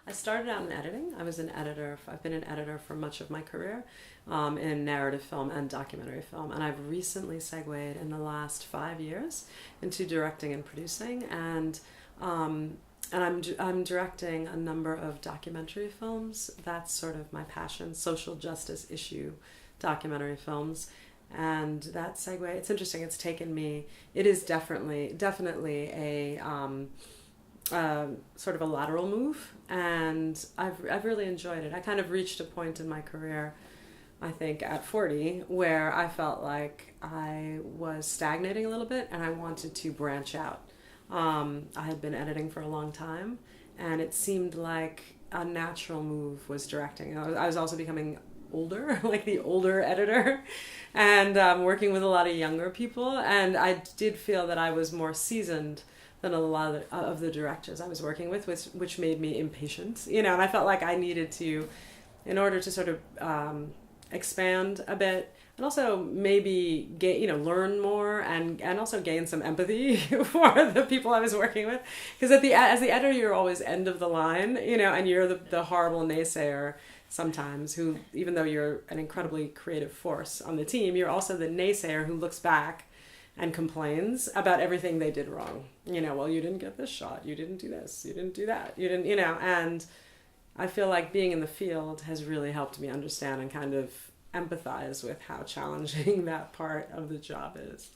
I started out in editing. I was an editor. I've been an editor for much of my career in narrative film and documentary film. And I've recently segued in the last 5 years into directing and producing. And I'm directing a number of documentary films. That's sort of my passion, social justice issue documentary films. And that segue, it's interesting. It's taken me. It is definitely a sort of a lateral move, and I've really enjoyed it. I kind of reached a point in my career, I think at 40, where I felt like I was stagnating a little bit, and I wanted to branch out. I had been editing for a long time, and it seemed like a natural move was directing. I was also becoming older, like the older editor, and working with a lot of younger people, and I did feel that I was more seasoned than a lot of the directors I was working with, which made me impatient, and I felt like I needed to, in order to sort of expand a bit, and also maybe learn more, and also gain some empathy for the people I was working with, because as the editor you're always end of the line, and you're the horrible naysayer sometimes, who, even though you're an incredibly creative force on the team, you're also the naysayer who looks back and complains about everything they did wrong. Well, you didn't get this shot, you didn't do this, you didn't do that, you didn't, and I feel like being in the field has really helped me understand and kind of empathize with how challenging that part of the job is.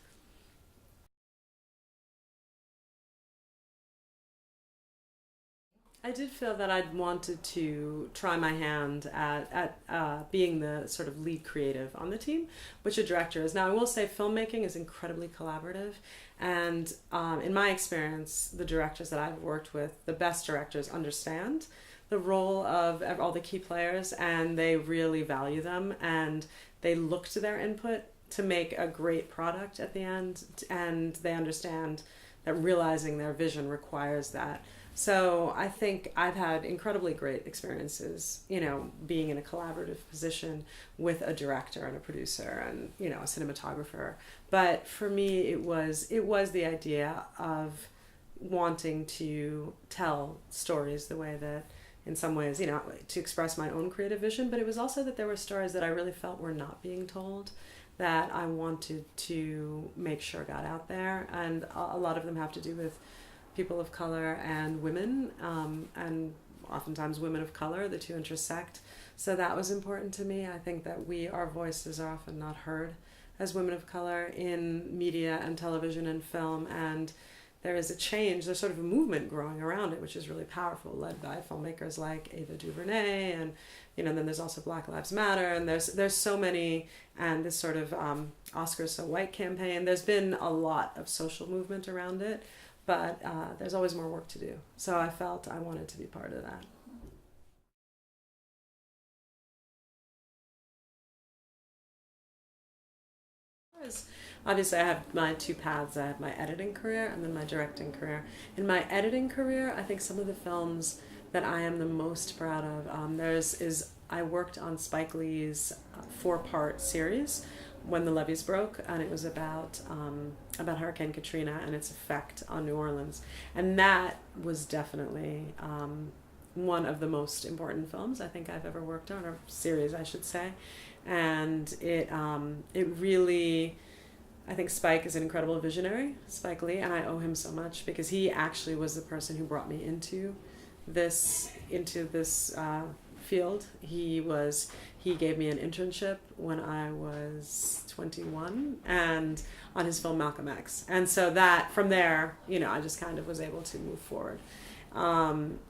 I did feel that I'd wanted to try my hand at being the sort of lead creative on the team, which a director is. Now, I will say filmmaking is incredibly collaborative. And in my experience, the directors that I've worked with, the best directors understand the role of all the key players, and they really value them, and they look to their input to make a great product at the end, and they understand that realizing their vision requires that. So I think I've had incredibly great experiences, being in a collaborative position with a director and a producer and, a cinematographer. But for me, it was the idea of wanting to tell stories the way that, in some ways, to express my own creative vision. But it was also that there were stories that I really felt were not being told, that I wanted to make sure got out there. And a lot of them have to do with people of color and women, and oftentimes women of color, the two intersect. So that was important to me. I think that our voices are often not heard as women of color in media and television and film, and there is a change, there's sort of a movement growing around it, which is really powerful, led by filmmakers like Ava DuVernay, and then there's also Black Lives Matter, and there's so many, and this sort of Oscars So White campaign. There's been a lot of social movement around it, but there's always more work to do. So I felt I wanted to be part of that. Obviously, I have my two paths. I have my editing career and then my directing career. In my editing career, I think some of the films that I am the most proud of, I worked on Spike Lee's four-part series, When the Levees Broke, and it was about Hurricane Katrina and its effect on New Orleans, and that was definitely one of the most important films I think I've ever worked on, or series, I should say. And it really, I think Spike is an incredible visionary, Spike Lee, and I owe him so much, because he actually was the person who brought me into this field. He gave me an internship when I was 21, and on his film Malcolm X, and so that from there, I just kind of was able to move forward.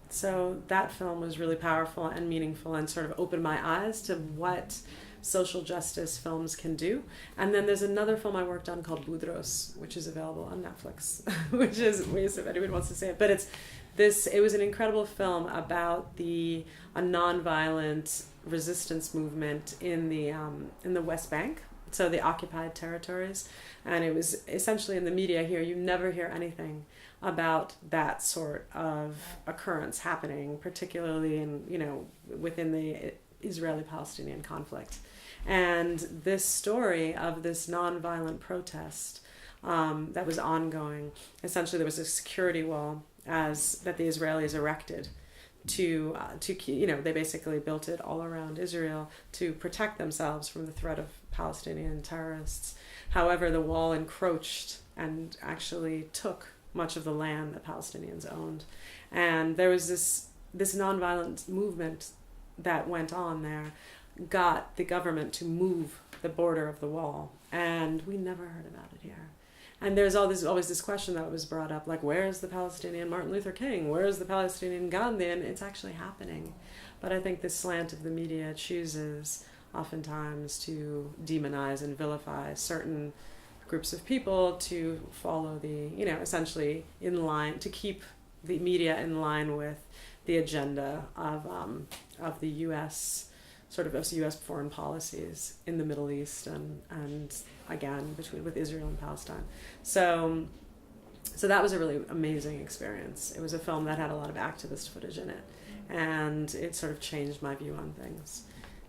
So that film was really powerful and meaningful, and sort of opened my eyes to what social justice films can do. And then there's another film I worked on called Budros, which is available on Netflix, which is, if anyone wants to see it. But it was an incredible film about a nonviolent resistance movement in the West Bank, so the occupied territories. And it was essentially, in the media here, you never hear anything about that sort of occurrence happening, particularly within the Israeli-Palestinian conflict. And this story of this nonviolent protest that was ongoing, essentially there was a security wall that the Israelis erected they basically built it all around Israel to protect themselves from the threat of Palestinian terrorists. However, the wall encroached and actually took much of the land that Palestinians owned. And there was this nonviolent movement that went on there, got the government to move the border of the wall, and we never heard about it here. And there's always this question that was brought up, like, where's the Palestinian Martin Luther King? Where's the Palestinian Gandhi? And it's actually happening. But I think this slant of the media chooses oftentimes to demonize and vilify certain groups of people to follow essentially in line, to keep the media in line with the agenda of the U.S., sort of U.S. foreign policies in the Middle East and again with Israel and Palestine. So that was a really amazing experience. It was a film that had a lot of activist footage in it, and it sort of changed my view on things.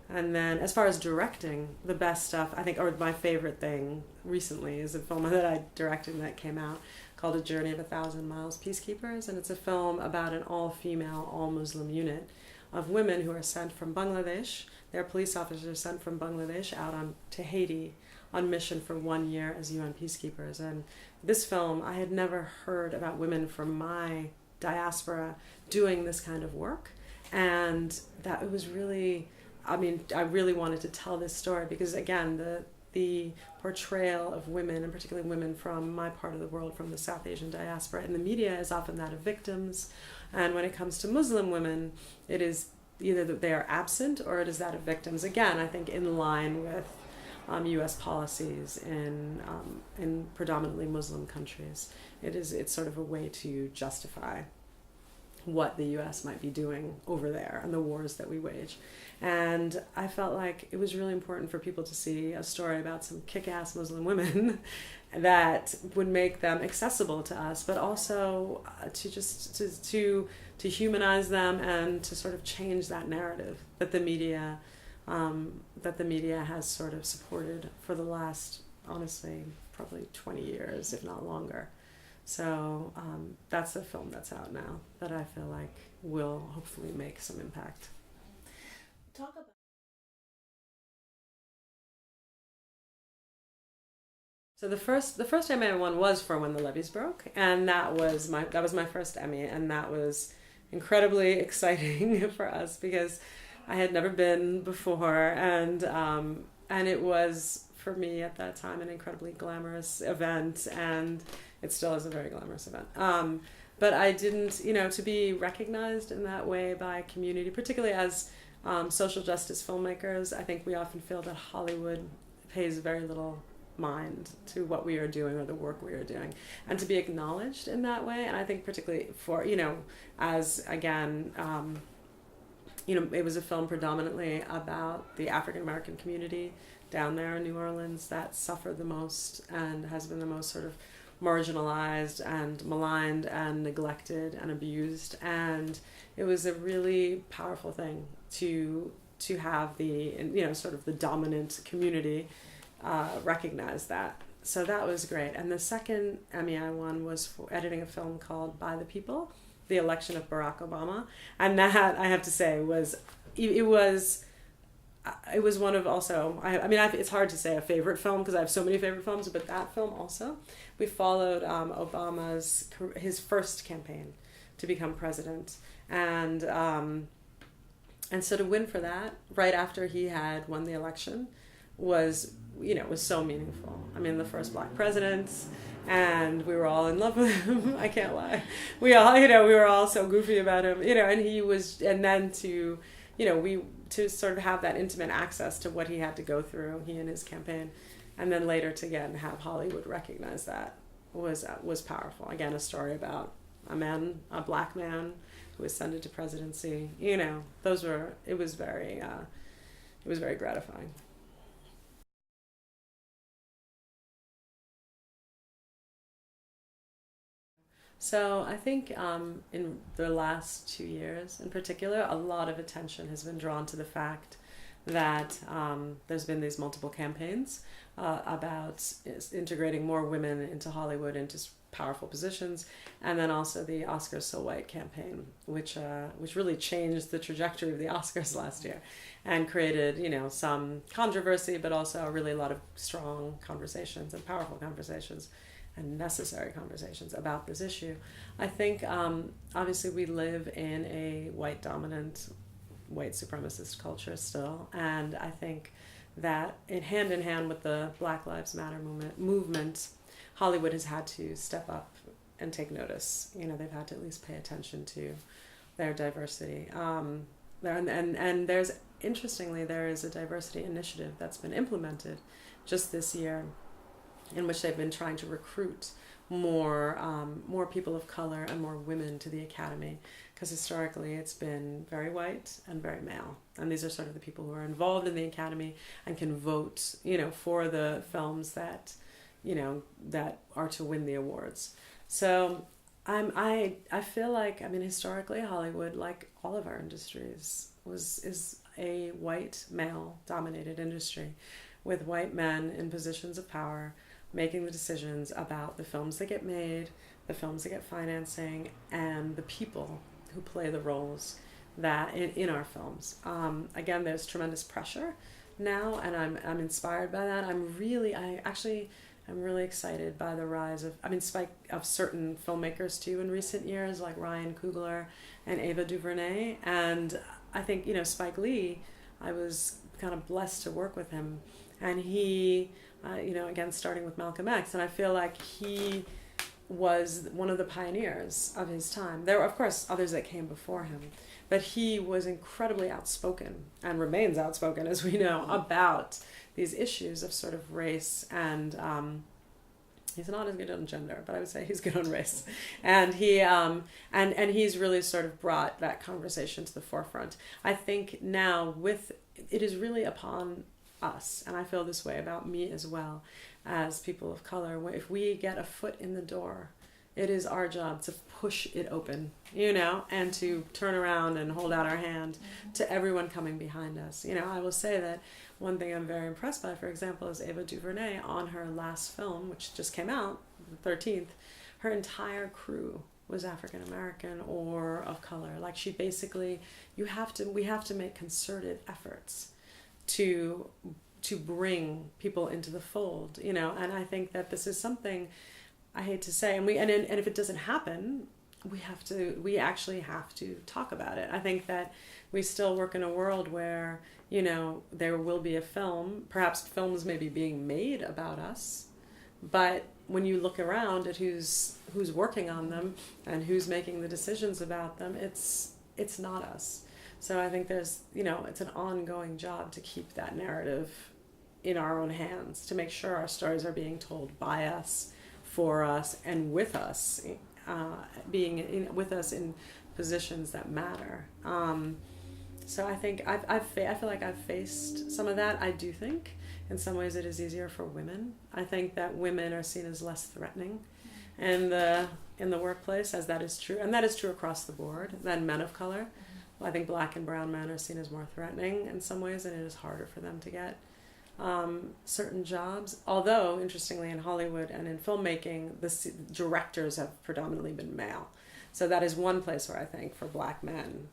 And then as far as directing, the best stuff, I think, or my favorite thing recently is a film that I directed and that came out called A Journey of 1,000 Miles, Peacekeepers. And it's a film about an all-female, all-Muslim unit of women who are sent from Bangladesh. They're police officers sent from Bangladesh out to Haiti on mission for 1 year as UN peacekeepers. And this film, I had never heard about women from my diaspora doing this kind of work. And that it was really... I really wanted to tell this story because, again, the portrayal of women, and particularly women from my part of the world, from the South Asian diaspora, in the media is often that of victims. And when it comes to Muslim women, it is either that they are absent or it is that of victims. Again, I think in line with U.S. policies in predominantly Muslim countries. It's sort of a way to justify what the U.S. might be doing over there and the wars that we wage. And I felt like it was really important for people to see a story about some kick-ass Muslim women that would make them accessible to us, but also to humanize them and to sort of change that narrative that the media has sort of supported for the last, honestly, probably 20 years, if not longer. So that's the film that's out now that I feel like will hopefully make some impact. Talk about. So the first Emmy I won was for When the Levees Broke, and that was my first Emmy, and that was incredibly exciting for us because I had never been before, and it was for me at that time an incredibly glamorous event, and it still is a very glamorous event. But I didn't, to be recognized in that way by community, particularly as social justice filmmakers, I think we often feel that Hollywood pays very little mind to what we are doing or the work we are doing, and to be acknowledged in that way. And I think particularly for, as again, it was a film predominantly about the African American community down there in New Orleans that suffered the most and has been the most sort of marginalized and maligned and neglected and abused. And it was a really powerful thing to have the sort of the dominant community recognize that. So that was great. And the second Emmy I won was for editing a film called By the People, the election of Barack Obama. And that, I have to say, was one of also, it's hard to say a favorite film because I have so many favorite films, but that film also, we followed his first campaign to become president. And so to win for that, right after he had won the election, was so meaningful. I mean, the first Black president, and we were all in love with him. I can't lie. We were all so goofy about him, and he was, and then to sort of have that intimate access to what he had to go through, he and his campaign, and then later to again have Hollywood recognize that was powerful. Again, a story about a Black man who ascended to presidency. It was very gratifying. So I think in the last 2 years in particular, a lot of attention has been drawn to the fact that there's been these multiple campaigns about integrating more women into Hollywood, into powerful positions, and then also the Oscars So White campaign, which really changed the trajectory of the Oscars last year, and created some controversy, but also really a lot of strong conversations and powerful conversations, and necessary conversations about this issue. I think obviously we live in a white dominant, white supremacist culture still, and I think that in hand with the Black Lives Matter movement, Hollywood has had to step up and take notice. They've had to at least pay attention to their diversity. And there's, interestingly, there is a diversity initiative that's been implemented just this year, in which they've been trying to recruit more people of color and more women to the Academy, because historically it's been very white and very male, and these are sort of the people who are involved in the Academy and can vote for the films that that are to win the awards. So I feel like, historically Hollywood, like all of our industries, is a white male dominated industry, with white men in positions of power making the decisions about the films that get made, the films that get financing, and the people who play the roles that in our films. Again, there's tremendous pressure now, and I'm inspired by that. I'm really excited by the rise of certain filmmakers too in recent years, like Ryan Coogler and Ava DuVernay. And I think Spike Lee, I was kind of blessed to work with him, and he again, starting with Malcolm X, and I feel like he was one of the pioneers of his time. There were, of course, others that came before him, but he was incredibly outspoken, and remains outspoken, as we know, about these issues of sort of race, and he's not as good on gender, but I would say he's good on race, and he and he's really sort of brought that conversation to the forefront. I think now it is really upon us, and I feel this way about me as well, as people of color. If we get a foot in the door, it is our job to push it open, and to turn around and hold out our hand to everyone coming behind us. I will say that one thing I'm very impressed by, for example, is Ava DuVernay. On her last film, which just came out, the 13th, her entire crew was African American or of color. Like, she basically, we have to make concerted efforts to bring people into the fold, and I think that this is something, I hate to say, and if it doesn't happen, we actually have to talk about it. I think that we still work in a world where there will be a film, perhaps films may be being made about us, but when you look around at who's working on them and who's making the decisions about them, it's not us. So I think there's, it's an ongoing job to keep that narrative in our own hands, to make sure our stories are being told by us, for us, and with us, with us in positions that matter. So I think I feel like I've faced some of that. I do think in some ways it is easier for women. I think that women are seen as less threatening in the workplace, as that is true, and that is true across the board, than men of color. I think Black and brown men are seen as more threatening in some ways, and it is harder for them to get certain jobs. Although, interestingly, in Hollywood and in filmmaking, the directors have predominantly been male. So that is one place where I think for Black men,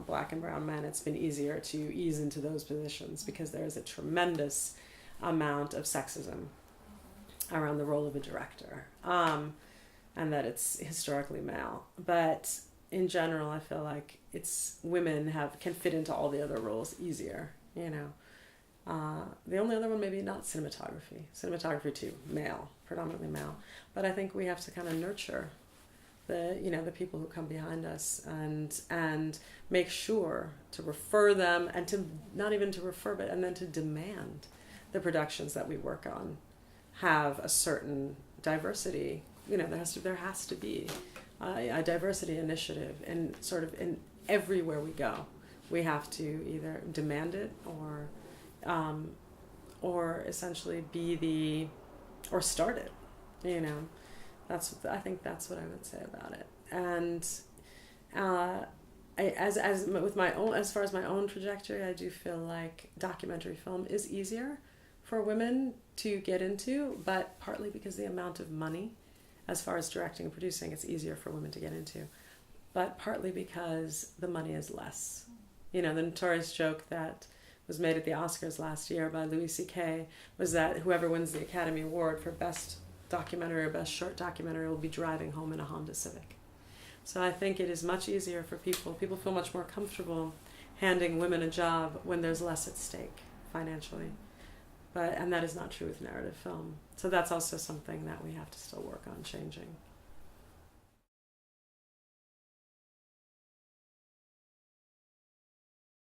Black and brown men, it's been easier to ease into those positions, because there is a tremendous amount of sexism around the role of a director, and that it's historically male. But in general, I feel like women can fit into all the other roles easier, The only other one, maybe not cinematography. Cinematography too, male, predominantly male. But I think we have to kind of nurture the people who come behind us, and make sure to refer them, and to not even to refer, but and then to demand the productions that we work on have a certain diversity. There has to be a diversity initiative, and sort of in everywhere we go, we have to either demand it or essentially or start it. I think that's what I would say about it. And as far as my own trajectory, I do feel like documentary film is easier for women to get into, but partly because the amount of money as far as directing and producing, it's easier for women to get into. But partly because the money is less. You know, the notorious joke that was made at the Oscars last year by Louis C.K. was that whoever wins the Academy Award for Best Documentary or Best Short Documentary will be driving home in a Honda Civic. So I think it is much easier for people. People feel much more comfortable handing women a job when there's less at stake financially. And that is not true with narrative film. So that's also something that we have to still work on changing.